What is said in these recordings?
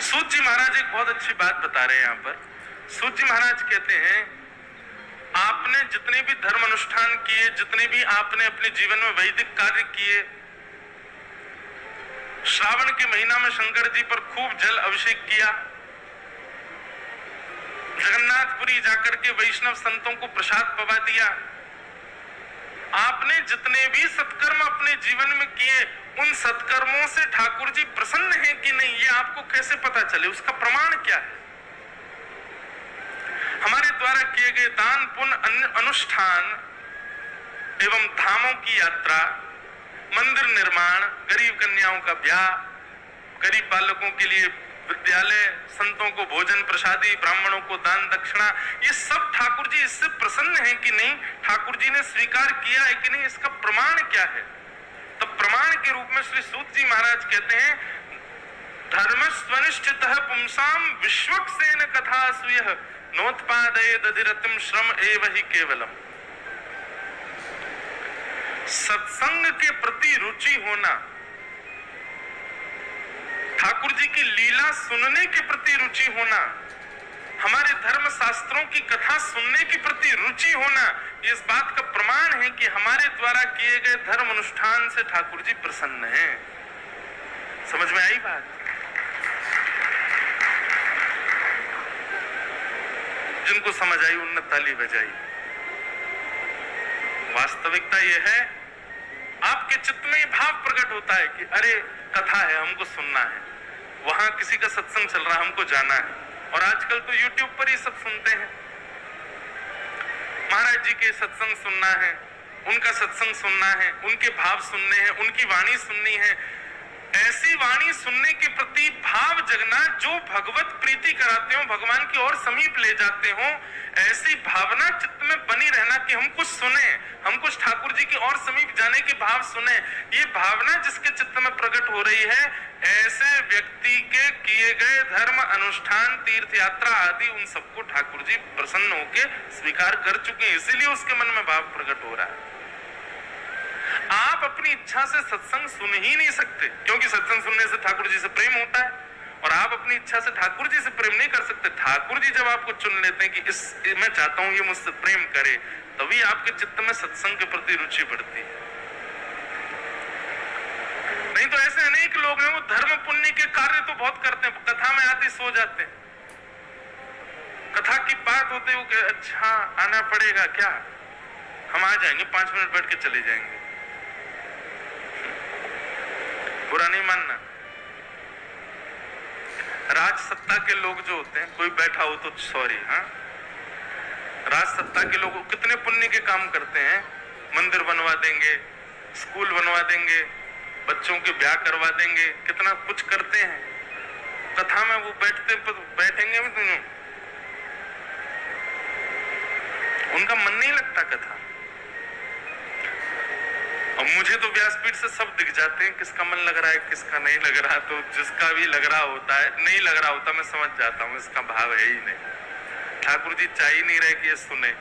सूत जी महाराज एक बहुत अच्छी बात बता रहे हैं यहाँ पर। सूत जी महाराज कहते हैं, आपने जितने भी धर्म अनुष्ठान किए, जितने भी आपने अपने जीवन में वैदिक कार्य किए, श्रावण के महीना में शंकर जी पर खूब जल अभिषेक किया, जगन्नाथपुरी जाकर के वैष्णव संतों को प्रसाद पवा दिया, आपने जितने भी सत्कर्म अपने जीवन में किए, उन सत्कर्मों से ठाकुर जी प्रसन्न हैं कि नहीं, ये आपको कैसे पता चले? उसका प्रमाण क्या है? हमारे द्वारा किए गए दान पुण्य अनुष्ठान एवं धामों की यात्रा, मंदिर निर्माण, गरीब कन्याओं का ब्याह, गरीब बालकों के लिए विद्यालय, संतों को भोजन प्रसादी, ब्राह्मणों को दान दक्षिणा, ये सब ठाकुर जी इससे प्रसन्न हैं कि नहीं, ठाकुर जी ने स्वीकार किया है कि नहीं, इसका प्रमाण क्या है? तब प्रमाण के रूप में श्री सूत जी महाराज कहते हैं, धर्मस्वनिष्ठितः पुंसाम विश्वक्सेन कथासूयः नोत्पादयेद अधिरतिम श्रम एव हि केवलम। सत्संग के प्रति रुचि होना, ठाकुर जी की लीला सुनने के प्रति रुचि होना, हमारे धर्म शास्त्रों की कथा सुनने के प्रति रुचि होना, ये इस बात का प्रमाण है कि हमारे द्वारा किए गए धर्म अनुष्ठान से ठाकुर जी प्रसन्न हैं। समझ में आई बात? जिनको समझ आई उनने ताली बजाई। वास्तविकता यह है, आपके चित्त में भाव प्रकट होता है कि अरे कथा है, हमको सुनना है, वहां किसी का सत्संग चल रहा है, हमको जाना है। और आजकल तो YouTube पर ही सब सुनते हैं। महाराज जी के सत्संग सुनना है, उनका सत्संग सुनना है, उनके भाव सुनने हैं, उनकी वाणी सुननी है। ऐसी वाणी सुनने के प्रति भाव जगना जो भगवत प्रीति कराते हो, भगवान की ओर समीप ले जाते हो, ऐसी भावना चित्त में बनी रहना कि हम कुछ सुने, हम कुछ ठाकुर जी की ओर समीप जाने के भाव सुने। ये भावना जिसके चित्त में प्रकट हो रही है, ऐसे व्यक्ति के किए गए धर्म अनुष्ठान, तीर्थ यात्रा आदि, उन सबको ठाकुर जी प्रसन्न होकर स्वीकार कर चुके हैं, इसीलिए उसके मन में भाव प्रकट हो रहा है। आप अपनी इच्छा से सत्संग सुन ही नहीं सकते, क्योंकि सत्संग सुनने से ठाकुर जी से प्रेम होता है, और आप अपनी इच्छा से ठाकुर जी से प्रेम नहीं कर सकते। ठाकुर जी जब आपको चुन लेते हैं कि मैं चाहता हूं ये मुझसे प्रेम करे, तभी आपके चित्त में सत्संग के प्रति रुचि बढ़ती है। नहीं तो ऐसे अनेक लोग हैं, वो धर्म पुण्य के कार्य तो बहुत करते हैं, कथा में आते सो जाते हैं, कथा की बात होते हो कि अच्छा आना पड़ेगा क्या, हम आ जाएंगे, 5 मिनट बैठ के चले जाएंगे। बुरा नहीं मानना। राज सत्ता के लोग जो होते हैं, कोई बैठा हो तो सॉरी, हाँ, राज सत्ता के लोग कितने पुण्य के काम करते हैं, मंदिर बनवा देंगे, स्कूल बनवा देंगे, बच्चों के ब्याह करवा देंगे, कितना कुछ करते हैं। कथा में वो बैठेंगे भी दोनों, उनका मन नहीं लगता कथा। और मुझे तो व्यासपीठ से सब दिख जाते हैं, किसका मन लग रहा है, किसका नहीं लग रहा। तो जिसका भी लग रहा होता है, नहीं लग रहा होता, मैं समझ जाता हूँ इसका भाव है ही नहीं। ठाकुर जी चाह ही नहीं रहे कि ये सुने।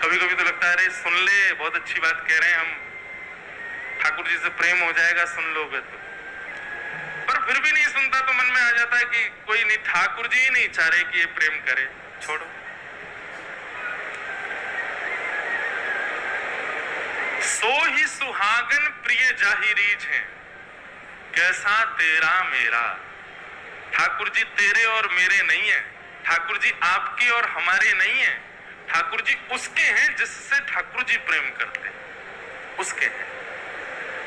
कभी कभी तो लगता है अरे सुन ले, बहुत अच्छी बात कह रहे हैं हम, ठाकुर जी से प्रेम हो जाएगा सुन लोगे तो। पर फिर भी नहीं सुनता तो मन में आ जाता है कि कोई नहीं, ठाकुर जी ही नहीं चाह रहे कि ये प्रेम करे, छोड़ो। सो ही सुहागन प्रिय जाहिरीज हैं, कैसा तेरा मेरा। ठाकुर जी तेरे और मेरे नहीं है, ठाकुर जी आपके और हमारे नहीं है, ठाकुर जी उसके हैं जिससे ठाकुर जी प्रेम करते हैं, उसके हैं।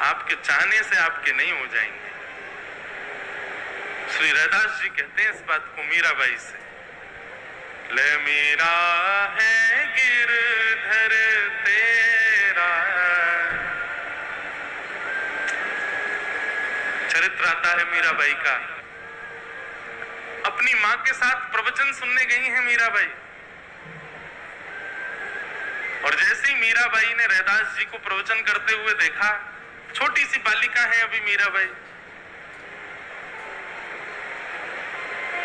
आपके चाहने से आपके नहीं हो जाएंगे। श्री रैदास जी कहते हैं इस बात को मीराबाई से, ले मीरा है गिरधर तेरा। चरित्र आता है मीराबाई का। अपनी मां के साथ प्रवचन सुनने गई हैं मीराबाई, और जैसे ही मीराबाई ने रैदास जी को प्रवचन करते हुए देखा, छोटी सी बालिका है अभी मीराबाई,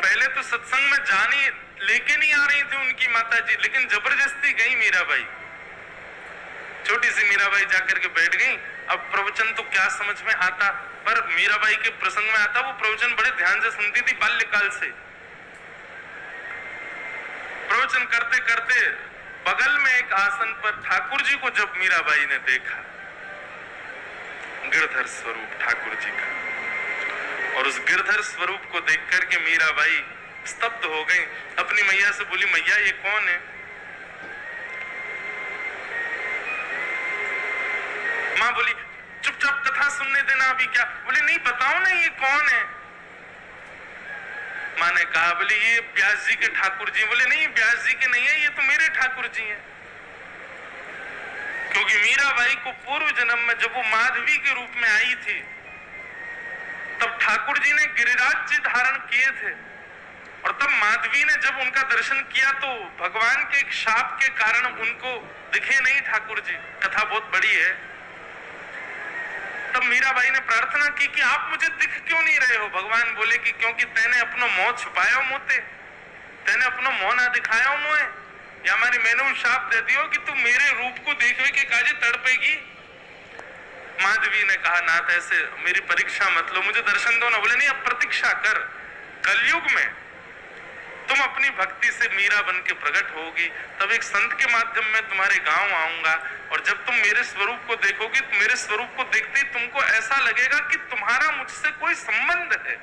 पहले तो सत्संग में जाने लेके नहीं आ रही थी उनकी माता जी, लेकिन जबरदस्ती गई मीराबाई। छोटी सी मीराबाई जाकर के बैठ गई अब प्रवचन तो क्या समझ में आता, पर मीराबाई के प्रसंग में आता, वो प्रवचन बड़े ध्यान से सुनती थी बाल्यकाल से। प्रवचन करते करते बगल में एक आसन पर ठाकुर जी को जब मीराबाई ने देखा, गिरधर स्वरूप ठाकुर जी का, और उस गिरधर स्वरूप को देख करके मीराबाई स्तब्ध हो गई। अपनी मैया से बोली, मैया ये कौन है? माँ बोली, चुपचाप कथा सुनने देना, अभी क्या? बोले नहीं, बताओ ना ये कौन है। माँ ने कहा, बोले ये व्यास जी के ठाकुर जी। बोले नहीं, व्यास जी के नहीं है, ये तो मेरे ठाकुर जी हैं। क्योंकि मीराबाई को पूर्व जन्म में जब वो माधवी के रूप में आई थी, तब ठाकुर जी ने गिरिराज जी धारण किए थे, और तब माधवी ने जब उनका दर्शन किया तो भगवान के एक शाप के कारण उनको दिखे नहीं ठाकुर जी। कथा बहुत बड़ी है। तब मीराबाई ने प्रार्थना की कि आप मुझे दिख क्यों नहीं रहे हो? भगवान बोले कि क्योंकि तेने अपनो मोह छुपाया मोते, तेने अपनो मोह ना दिखाया मोए, या हमारी मैंने शाप दे दियो कि तू मेरे रूप को देखवे के काजे तड़पेगी। माधवी ने कहा, नाथ ऐसे मेरी परीक्षा मत लो, मुझे दर्शन दो ना। बोले नहीं, अब प्रतीक्षा कर, कलयुग में तुम अपनी भक्ति से मीरा बन के प्रकट होगी, तब एक संत के माध्यम में तुम्हारे गांव आऊंगा, और जब तुम मेरे स्वरूप को देखोगी तो मेरे स्वरूप को देखते ही तुमको ऐसा लगेगा कि तुम्हारा मुझसे कोई संबंध है।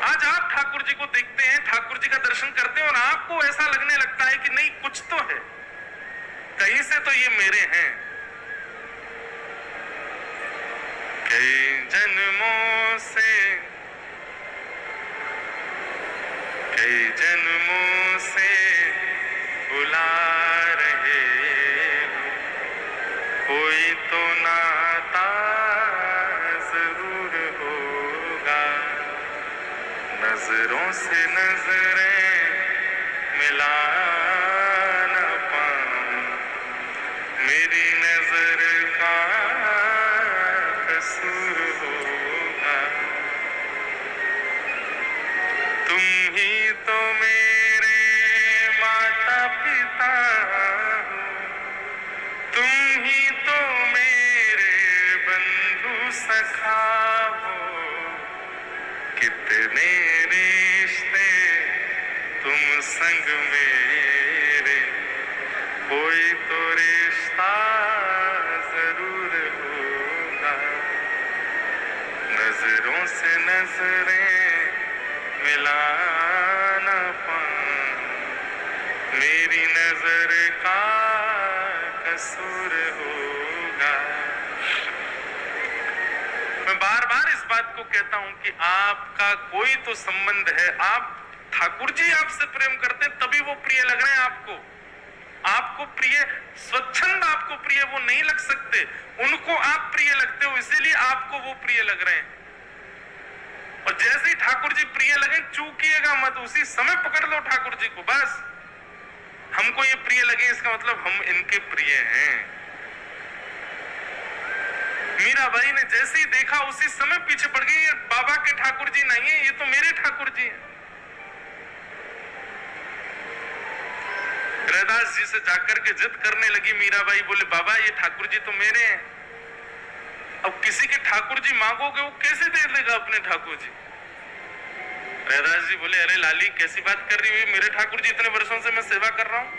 आज आप ठाकुर जी को देखते हैं, ठाकुर जी का दर्शन करते हैं, और आपको ऐसा लगने लगता है कि नहीं, कुछ तो है, कहीं से तो ये मेरे हैं। कई जन्मों से, कई जन्मों से बुला रहे हो, कोई तो नाता जरूर होगा। नजरों से नजरें मिला न पाऊं, मेरी नजर का कसूर होगा। तुम ही तो मेरे माता पिता हो, तुम ही तो मेरे बंधु सखा हो, कितने रिश्ते तुम संग मेरे, कोई तो रिश्ता जरूर होगा। नजरों से नजरें मिला न पाऊं, मेरी नजर का कसूर होगा। मैं बार बार इस बात को कहता हूं कि आपका कोई तो संबंध है। आप ठाकुर जी आपसे प्रेम करते हैं तभी वो प्रिय लग रहे हैं आपको। आपको प्रिय, स्वच्छंद आपको प्रिय वो नहीं लग सकते, उनको आप प्रिय लगते हो, इसीलिए आपको वो प्रिय लग रहे हैं। और जैसे ही ठाकुर जी प्रिय लगे, चूकिएगा मत, उसी समय पकड़ लो ठाकुर जी को। बस हमको ये प्रिय लगे, इसका मतलब हम इनके प्रिय हैं। मीराबाई ने जैसे ही देखा उसी समय पीछे पड़ गई, ये बाबा के ठाकुर जी नहीं है, ये तो मेरे ठाकुर जी हैं। रैदास जी से जाकर के जिद करने लगी मीराबाई, बोले बाबा ये ठाकुर जी तो मेरे हैं। अब किसी के ठाकुर जी मांगोगे वो कैसे दे देगा अपने ठाकुर जी? रैदास जी बोले, अरे लाली कैसी बात कर रही हुई, मेरे ठाकुर जी इतने वर्षों से मैं सेवा कर रहा हूं।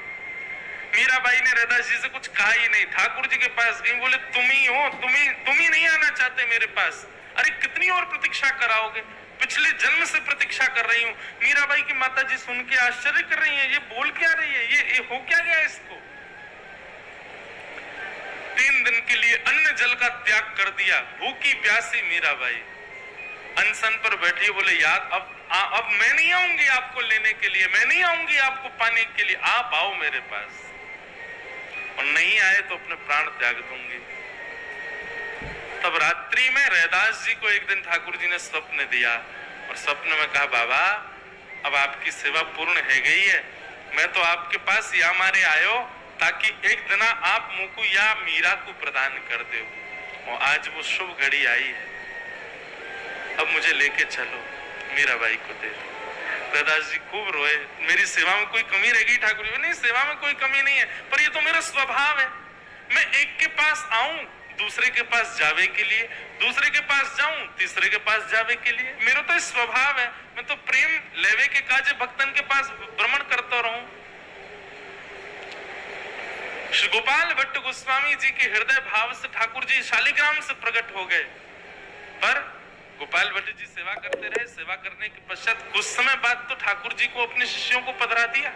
मीराबाई ने रैदास जी से कुछ कहा ही नहीं, ठाकुर जी के पास गई, बोले तुम ही हो, तुम ही नहीं आना चाहते मेरे पास? अरे कितनी और प्रतीक्षा कराओगे, पिछले जन्म से प्रतीक्षा कर रही हूँ। मीराबाई की माता जी सुन के आश्चर्य कर रही है, ये बोल क्या रही है, ये हो क्या गया इसको? 3 दिन के लिए अन्न जल का त्याग कर दिया, भूखी प्यासी मीराबाई अनशन पर बैठी। बोले यार अब मैं नहीं आऊंगी आपको लेने के लिए, मैं नहीं आऊंगी आपको पाने के लिए, आप आओ मेरे पास, और नहीं आए तो अपने प्राण त्याग दूंगी। तब रात्रि में रैदास जी को एक दिन ठाकुर जी ने स्वप्न दिया, और स्वप्न में कहा बाबा अब आपकी सेवा पूर्ण है गई है, मैं तो आपके पास या मारे आयो ताकि एक दिन आप मुझको या मीरा को प्रदान कर दो, और आज वो शुभ घड़ी आई है, अब मुझे लेके चलो, मीराबाई को दे दो। रैदास जी खूब रोए, मेरी सेवा में कोई कमी रहेगी ठाकुर जी? नहीं, सेवा में कोई कमी नहीं है, पर ये तो मेरा स्वभाव है, मैं एक के पास आऊं दूसरे के पास जावे के लिए, दूसरे के पास जाऊं तीसरे के पास जावे के लिए। मेरा तो स्वभाव है, मैं तो प्रेम लेवे के काजे भक्तन के पास भ्रमण करता रहूं। श्री गोपाल भट्ट गोस्वामी जी के हृदय भाव से ठाकुर जी शालिग्राम से प्रकट हो गए, पर गोपाल भट्ट जी सेवा करते रहे। सेवा करने के पश्चात कुछ समय बाद तो ठाकुर जी को अपने शिष्यों को पधरा दिया।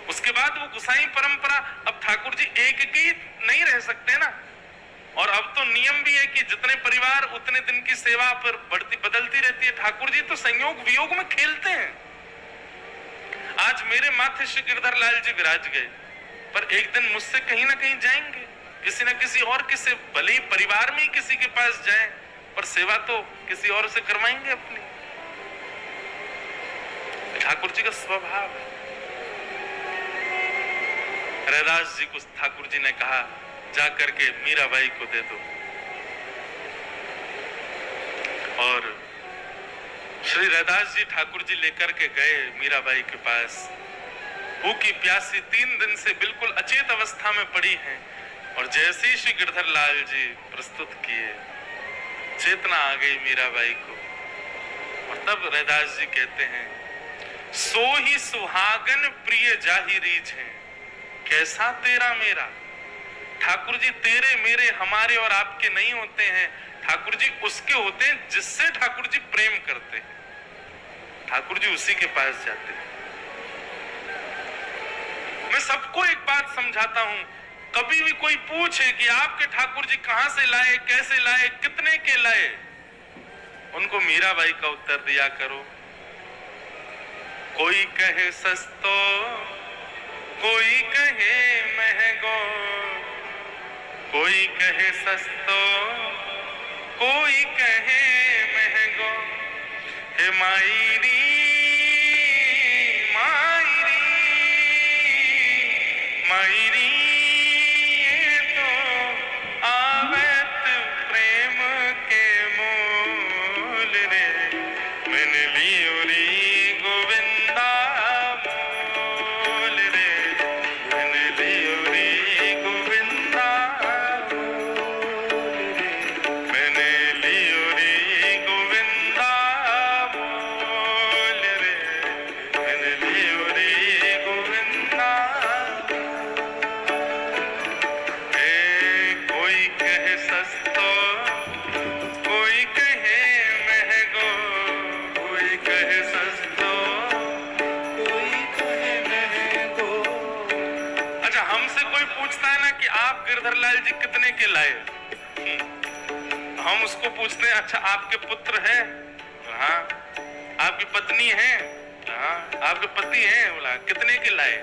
उसके बाद वो गुसाई परंपरा, अब ठाकुर जी एक ही नहीं रह सकते ना, और अब तो नियम भी है कि जितने परिवार उतने दिन की सेवा पर बढ़ती बदलती रहती है। ठाकुर जी तो संयोग वियोग में खेलते हैं। आज मेरे माथे श्री गिरधर लाल जी विराज गए, पर एक दिन मुझसे कहीं ना कहीं जाएंगे, किसी न किसी और किसी, भले ही परिवार में ही किसी के पास जाएं, पर सेवा तो किसी और से करवाएंगे अपनी। ठाकुर जी का स्वभाव है। रैदास जी को ठाकुर जी ने कहा जा करके मीराबाई को दे दो, और श्री रैदास जी ठाकुर जी लेकर के गए मीराबाई के पास। भूखी प्यासी 3 दिन से बिल्कुल अचेत अवस्था में पड़ी हैं, और जैसे ही श्री गिरधर लाल जी प्रस्तुत किए, चेतना आ गई मीराबाई को। और तब रैदास जी कहते हैं, सो ही सुहागन प्रिय जाहि रीझ हैं, कैसा तेरा मेरा। ठाकुर जी तेरे मेरे हमारे और आपके नहीं होते हैं, ठाकुर जी उसके होते हैं जिससे ठाकुर जी प्रेम करते हैं। ठाकुर जी उसी के पास जाते हैं। मैं सबको एक बात समझाता हूं, कभी भी कोई पूछे कि आपके ठाकुर जी कहां से लाए, कैसे लाए, कितने के लाए, उनको मीराबाई का उत्तर दिया करो। कोई कहे सस्तो, कोई कहे महंगो, कोई कहे सस्तो, कोई कहे महंगो, हे मायरी मायरी मायरी, ये तो आवत प्रेम के मोल रे, मैंने लियो री गोविंदा मोल रे, मैंने लियो री गोविंदा मोल रे, मैंने लियो री गोविंदा मोल रे, मैंने लियो री गोविंदा। कोई कहे सस्तो, कोई कहे महंगो, कोई कहे सस्तो, कोई कहे महंगो। अच्छा, हमसे कोई पूछता है ना कि आप गिरधर लाल जी कितने के लाए, हम उसको पूछते हैं, अच्छा आपके पुत्र है, हाँ। आपकी पत्नी है, हाँ। आपके पति हैं, बोला कितने के लाए।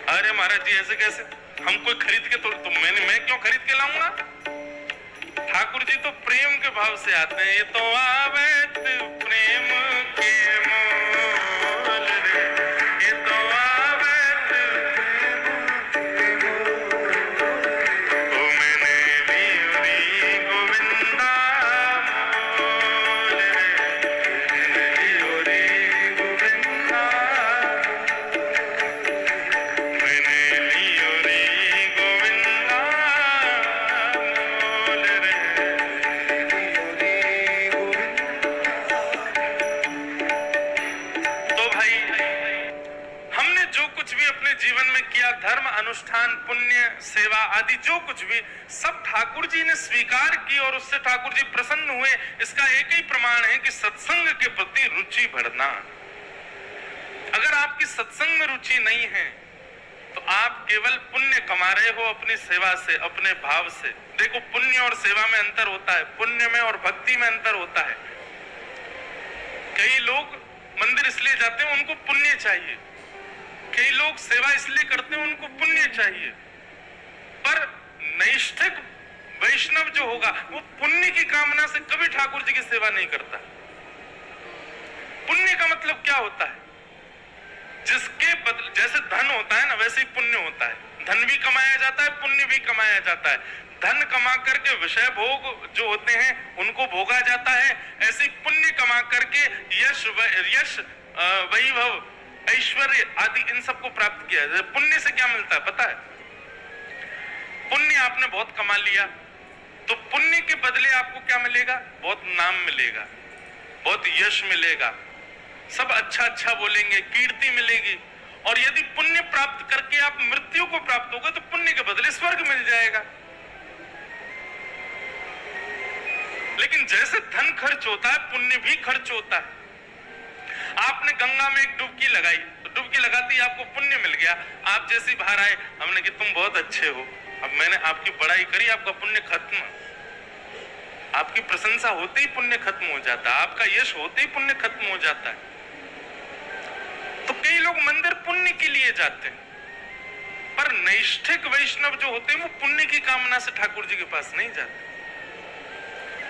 अरे महाराज जी ऐसे कैसे, हम कोई खरीद के तो मैं क्यों खरीद के लाऊंगा। ठाकुर जी तो प्रेम के भाव से आते हैं। ये तो आवत प्रेम के मोल रे, ये तो आवत प्रेम के मोल, ओ मैंने लियो री गोविंदा मोल रे, मैंने लियो री गोविंदा, मैंने लियो री गोविंदा मोल रे, लियो री गोविंदा। तो भाई, हमने जो कुछ भी अपने जीवन में किया, धर्म अनुष्ठान पुण्य सेवा आदि जो कुछ भी, सब ठाकुर जी ने स्वीकार की और उससे ठाकुर जी प्रसन्न हुए। इसका एक ही प्रमाण है कि सत्संग के प्रति रुचि बढ़ना। अगर आपकी सत्संग में रुचि नहीं है तो आप केवल पुण्य कमा रहे हो अपनी सेवा से, अपने भाव से। देखो, पुण्य और सेवा में अंतर होता है, पुण्य में और भक्ति में अंतर होता है। कई लोग मंदिर इसलिए जाते हैं उनको पुण्य चाहिए, कई लोग सेवा इसलिए करते हैं उनको पुण्य चाहिए, पर नैष्ठिक वैष्णव जो होगा वो पुण्य की कामना से कभी ठाकुर जी की सेवा नहीं करता। पुण्य का मतलब क्या होता है, जिसके बदले, जैसे धन होता है ना वैसे ही पुण्य होता है। धन भी कमाया जाता है, पुण्य भी कमाया जाता है। धन कमा करके विषय भोग जो होते हैं उनको भोगा जाता है, ऐसे पुण्य कमा करके यश वैभव ऐश्वर्य आदि इन सबको प्राप्त किया जाए। पुण्य से क्या मिलता है पता है? पुण्य आपने बहुत कमा लिया, तो पुण्य के बदले आपको क्या मिलेगा? बहुत नाम मिलेगा, बहुत यश मिलेगा, सब अच्छा अच्छा बोलेंगे, कीर्ति मिलेगी। और यदि पुण्य प्राप्त करके आप मृत्यु को प्राप्त होगे तो पुण्य के बदले स्वर्ग मिल जाएगा। लेकिन जैसे धन खर्च होता है, पुण्य भी खर्च होता है। आपने गंगा में एक डुबकी लगाई, तो डुबकी लगाते ही आपको पुण्य मिल गया। आप जैसे बाहर आए, हमने कि तुम बहुत अच्छे हो, अब मैंने आपकी बड़ाई करी, आपका पुण्य खत्म। आपकी प्रशंसा होते ही पुण्य खत्म हो जाता है, आपका यश होते ही पुण्य खत्म हो जाता है। तो कई लोग मंदिर पुण्य के लिए जाते हैं, पर नैष्ठिक वैष्णव जो होते हैं वो पुण्य की कामना से ठाकुर जी के पास नहीं जाते,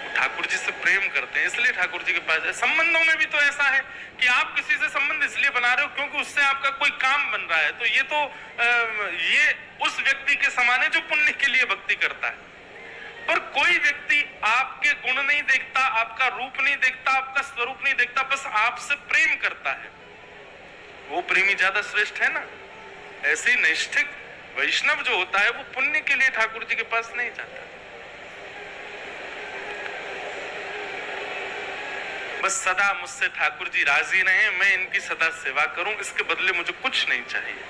वो ठाकुर जी से प्रेम करते हैं, इसलिए ठाकुर जी के पास जाते। संबंधों में भी तो ऐसा है कि आप किसी से संबंध इसलिए बना रहे हो क्योंकि उससे आपका कोई काम बन रहा है, तो ये उस व्यक्ति के समान है जो पुण्य के लिए भक्ति करता है। पर कोई व्यक्ति आपके गुण नहीं देखता, आपका रूप नहीं देखता, आपका स्वरूप नहीं देखता, बस आपसे प्रेम करता है, वो प्रेमी ज्यादा श्रेष्ठ है ना। ऐसे ही नैष्ठिक वैष्णव जो होता है वो पुण्य के लिए ठाकुर जी के पास नहीं जाता, बस सदा मुझसे ठाकुर जी राजी रहे, मैं इनकी सदा सेवा करूं, इसके बदले मुझे कुछ नहीं चाहिए।